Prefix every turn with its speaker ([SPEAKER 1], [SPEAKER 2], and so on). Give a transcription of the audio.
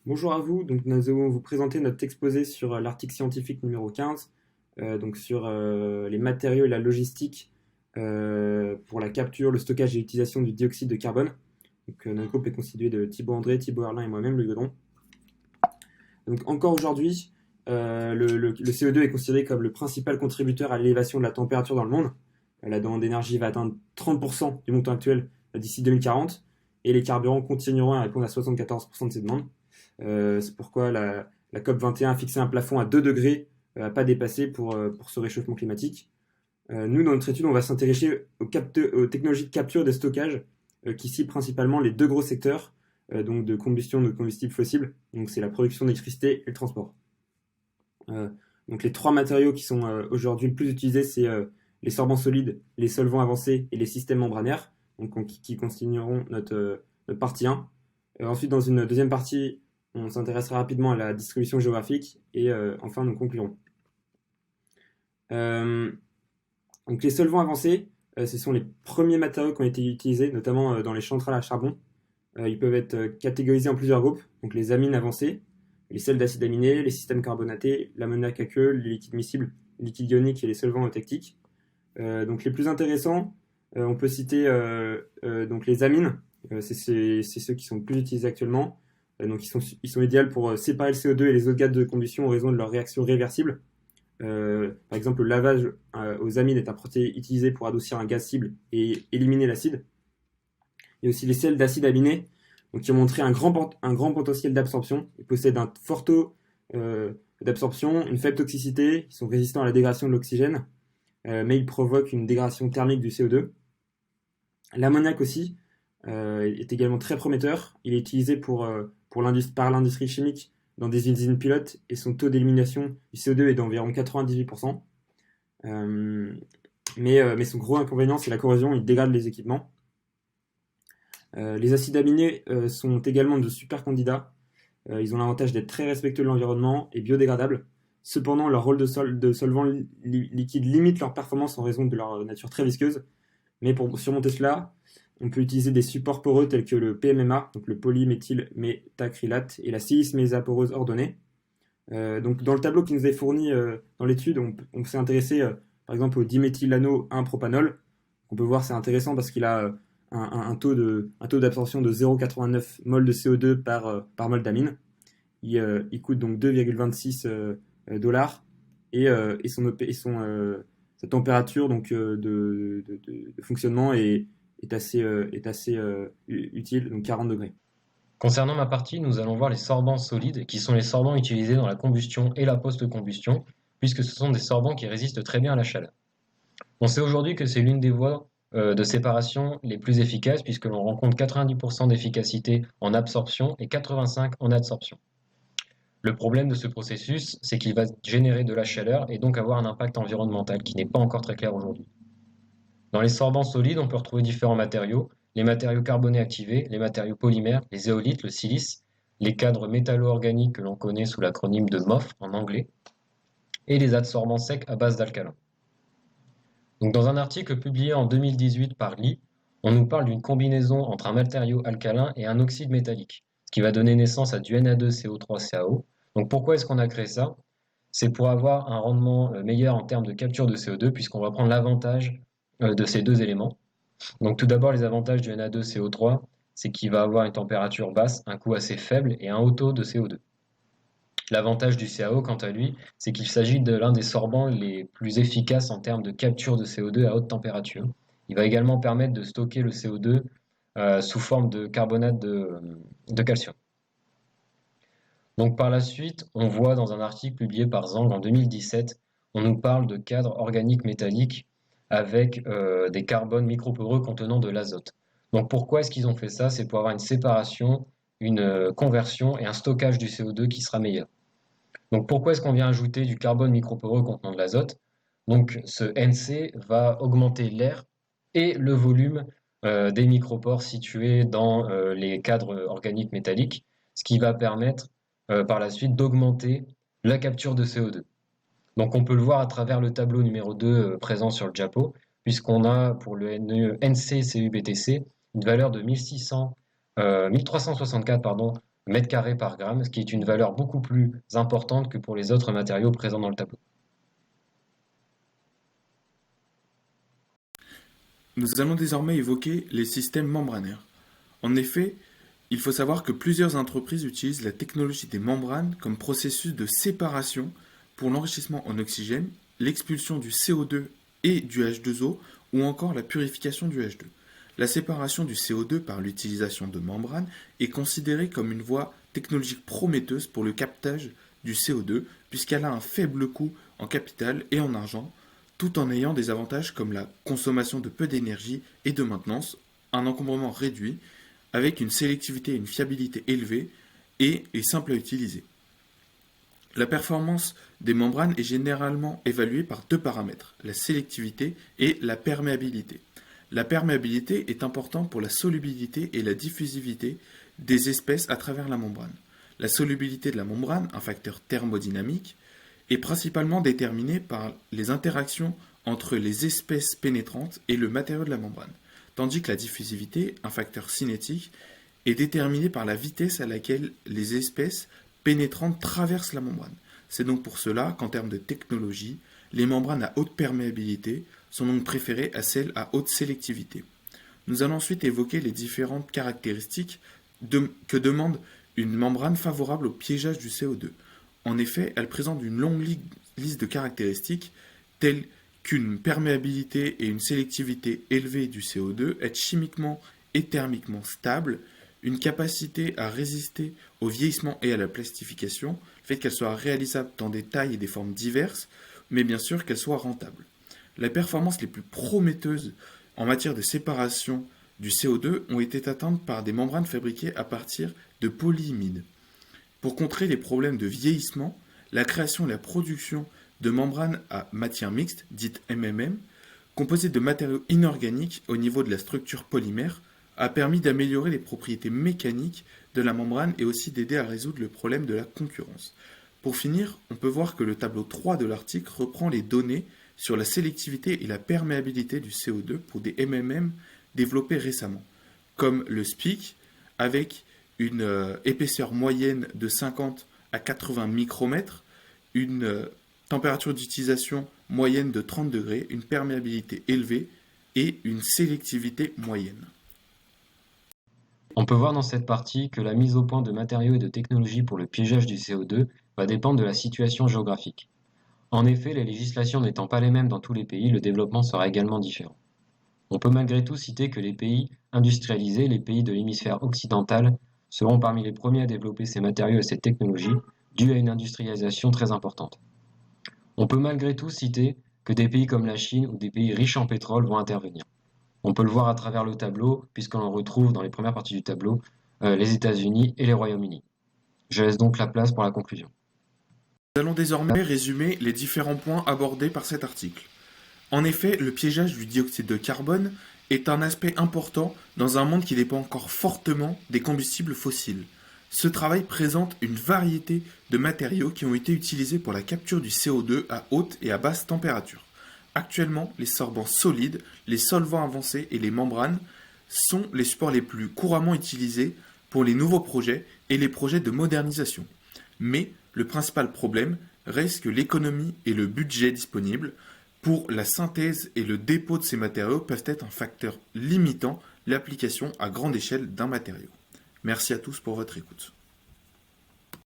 [SPEAKER 1] Bonjour à vous, donc nous allons vous présenter notre exposé sur l'article scientifique numéro 15, donc sur les matériaux et la logistique pour la capture, le stockage et l'utilisation du dioxyde de carbone. Donc, notre groupe est constitué de Thibaut André, Thibaut Herlin et moi-même, le Godron. Donc encore aujourd'hui, le CO2 est considéré comme le principal contributeur à l'élévation de la température dans le monde. La demande d'énergie va atteindre 30% du montant actuel d'ici 2040 et les carburants continueront à répondre à 74% de ces demandes. C'est pourquoi la COP 21 a fixé un plafond à 2 degrés à pas dépasser pour ce réchauffement climatique. Nous, dans notre étude, on va s'intéresser aux technologies de capture et de stockage qui ciblent principalement les deux gros secteurs donc de combustion de combustibles fossiles. Donc c'est la production d'électricité et le transport. Euh, donc les trois matériaux qui sont aujourd'hui le plus utilisés, c'est les sorbants solides, les solvants avancés et les systèmes membranaires, donc qui continueront notre partie 1. Ensuite, dans une deuxième partie, on s'intéressera rapidement à la distribution géographique et enfin nous conclurons. Euh, donc les solvants avancés, ce sont les premiers matériaux qui ont été utilisés, notamment dans les centrales à charbon. Ils peuvent être catégorisés en plusieurs groupes, donc les amines avancées, les sels d'acide aminé, les systèmes carbonatés, l'ammoniac aqueux, les liquides miscibles, les liquides ioniques et les solvants eutectiques. Donc les plus intéressants, on peut citer donc les amines, c'est ceux qui sont le plus utilisés actuellement. Donc ils sont idéaux pour séparer le CO2 et les autres gaz de combustion en raison de leur réaction réversible. Par exemple, le lavage aux amines est un procédé utilisé pour adoucir un gaz cible et éliminer l'acide. Il y a aussi les sels d'acide aminé, donc qui ont montré un grand potentiel d'absorption. Ils possèdent un fort taux d'absorption, une faible toxicité, ils sont résistants à la dégradation de l'oxygène, mais ils provoquent une dégradation thermique du CO2. L'ammoniac aussi est également très prometteur. Il est utilisé par l'industrie chimique dans des usines pilotes et son taux d'élimination du CO2 est d'environ 98%. Mais son gros inconvénient, c'est la corrosion, il dégrade les équipements. Les acides aminés sont également de super candidats. Ils ont l'avantage d'être très respectueux de l'environnement et biodégradables. Cependant, leur rôle de solvant liquide limite leur performance en raison de leur nature très visqueuse. Mais pour surmonter cela, on peut utiliser des supports poreux tels que le PMMA, donc le polyméthylmétacrylate, et la silice mésaporeuse ordonnée. Donc dans le tableau qui nous est fourni dans l'étude, on s'est intéressé par exemple au diméthylano 1-propanol. On peut voir c'est intéressant parce qu'il a un taux d'absorption de 0,89 mol de CO2 par mol d'amine. Il coûte donc 2,26 dollars et sa température donc, de fonctionnement est assez utile, donc 40 degrés.
[SPEAKER 2] Concernant ma partie, nous allons voir les sorbants solides, qui sont les sorbants utilisés dans la combustion et la post-combustion, puisque ce sont des sorbants qui résistent très bien à la chaleur. On sait aujourd'hui que c'est l'une des voies de séparation les plus efficaces, puisque l'on rencontre 90% d'efficacité en absorption et 85% en adsorption. Le problème de ce processus, c'est qu'il va générer de la chaleur et donc avoir un impact environnemental qui n'est pas encore très clair aujourd'hui. Dans les sorbants solides, on peut retrouver différents matériaux, les matériaux carbonés activés, les matériaux polymères, les éolytes, le silice, les cadres métallo-organiques que l'on connaît sous l'acronyme de MOF en anglais, et les adsorbants secs à base d'alcalin. Donc dans un article publié en 2018 par Lee, on nous parle d'une combinaison entre un matériau alcalin et un oxyde métallique, ce qui va donner naissance à du Na2CO3CaO. Donc pourquoi est-ce qu'on a créé ça? C'est pour avoir un rendement meilleur en termes de capture de CO2, puisqu'on va prendre l'avantage de ces deux éléments. Donc tout d'abord, les avantages du Na2CO3, c'est qu'il va avoir une température basse, un coût assez faible et un haut taux de CO2. L'avantage du CaO, quant à lui, c'est qu'il s'agit de l'un des sorbants les plus efficaces en termes de capture de CO2 à haute température. Il va également permettre de stocker le CO2 sous forme de carbonate de calcium. Donc par la suite, on voit dans un article publié par Zhang en 2017, on nous parle de cadres organiques métalliques avec des carbones microporeux contenant de l'azote. Donc pourquoi est-ce qu'ils ont fait ça? C'est pour avoir une séparation, une conversion et un stockage du CO2 qui sera meilleur. Donc pourquoi est-ce qu'on vient ajouter du carbone microporeux contenant de l'azote? Donc ce NC va augmenter l'air et le volume des micropores situés dans les cadres organiques métalliques, ce qui va permettre par la suite d'augmenter la capture de CO2. Donc on peut le voir à travers le tableau numéro 2 présent sur le diapo, puisqu'on a pour le NC-CuBTC une valeur de 1364 pardon, mètres carrés par gramme, ce qui est une valeur beaucoup plus importante que pour les autres matériaux présents dans le tableau.
[SPEAKER 3] Nous allons désormais évoquer les systèmes membranaires. En effet, il faut savoir que plusieurs entreprises utilisent la technologie des membranes comme processus de séparation pour l'enrichissement en oxygène, l'expulsion du CO2 et du H2O ou encore la purification du H2. La séparation du CO2 par l'utilisation de membranes est considérée comme une voie technologique prometteuse pour le captage du CO2 puisqu'elle a un faible coût en capital et en argent tout en ayant des avantages comme la consommation de peu d'énergie et de maintenance, un encombrement réduit, avec une sélectivité et une fiabilité élevée et est simple à utiliser. La performance des membranes est généralement évaluée par deux paramètres, la sélectivité et la perméabilité. La perméabilité est importante pour la solubilité et la diffusivité des espèces à travers la membrane. La solubilité de la membrane, un facteur thermodynamique, est principalement déterminée par les interactions entre les espèces pénétrantes et le matériau de la membrane, tandis que la diffusivité, un facteur cinétique, est déterminée par la vitesse à laquelle les espèces pénétrantes traversent la membrane. C'est donc pour cela qu'en termes de technologie, les membranes à haute perméabilité sont donc préférées à celles à haute sélectivité. Nous allons ensuite évoquer les différentes caractéristiques que demande une membrane favorable au piégeage du CO2. En effet, elle présente une longue liste de caractéristiques telles qu'une perméabilité et une sélectivité élevée du CO2, être chimiquement et thermiquement stable, une capacité à résister au vieillissement et à la plastification, le fait qu'elle soit réalisable dans des tailles et des formes diverses, mais bien sûr qu'elle soit rentable. Les performances les plus prometteuses en matière de séparation du CO2 ont été atteintes par des membranes fabriquées à partir de polyimides. Pour contrer les problèmes de vieillissement, la création et la production de membranes à matière mixte, dites MMM, composées de matériaux inorganiques au niveau de la structure polymère, a permis d'améliorer les propriétés mécaniques de la membrane et aussi d'aider à résoudre le problème de la concurrence. Pour finir, on peut voir que le tableau 3 de l'article reprend les données sur la sélectivité et la perméabilité du CO2 pour des MMM développés récemment, comme le SPIC, avec une épaisseur moyenne de 50 à 80 micromètres, une température d'utilisation moyenne de 30 degrés, une perméabilité élevée et une sélectivité moyenne.
[SPEAKER 2] On peut voir dans cette partie que la mise au point de matériaux et de technologies pour le piégeage du CO2 va dépendre de la situation géographique. En effet, les législations n'étant pas les mêmes dans tous les pays, le développement sera également différent. On peut malgré tout citer que les pays industrialisés, les pays de l'hémisphère occidental, seront parmi les premiers à développer ces matériaux et ces technologies, dû à une industrialisation très importante. On peut malgré tout citer que des pays comme la Chine ou des pays riches en pétrole vont intervenir. On peut le voir à travers le tableau, puisqu'on en retrouve dans les premières parties du tableau les États-Unis et les Royaumes-Unis. Je laisse donc la place pour la conclusion.
[SPEAKER 3] Nous allons désormais résumer les différents points abordés par cet article. En effet, le piégeage du dioxyde de carbone est un aspect important dans un monde qui dépend encore fortement des combustibles fossiles. Ce travail présente une variété de matériaux qui ont été utilisés pour la capture du CO2 à haute et à basse température. Actuellement, les sorbants solides, les solvants avancés et les membranes sont les supports les plus couramment utilisés pour les nouveaux projets et les projets de modernisation. Mais le principal problème reste que l'économie et le budget disponible pour la synthèse et le dépôt de ces matériaux peuvent être un facteur limitant l'application à grande échelle d'un matériau. Merci à tous pour votre écoute.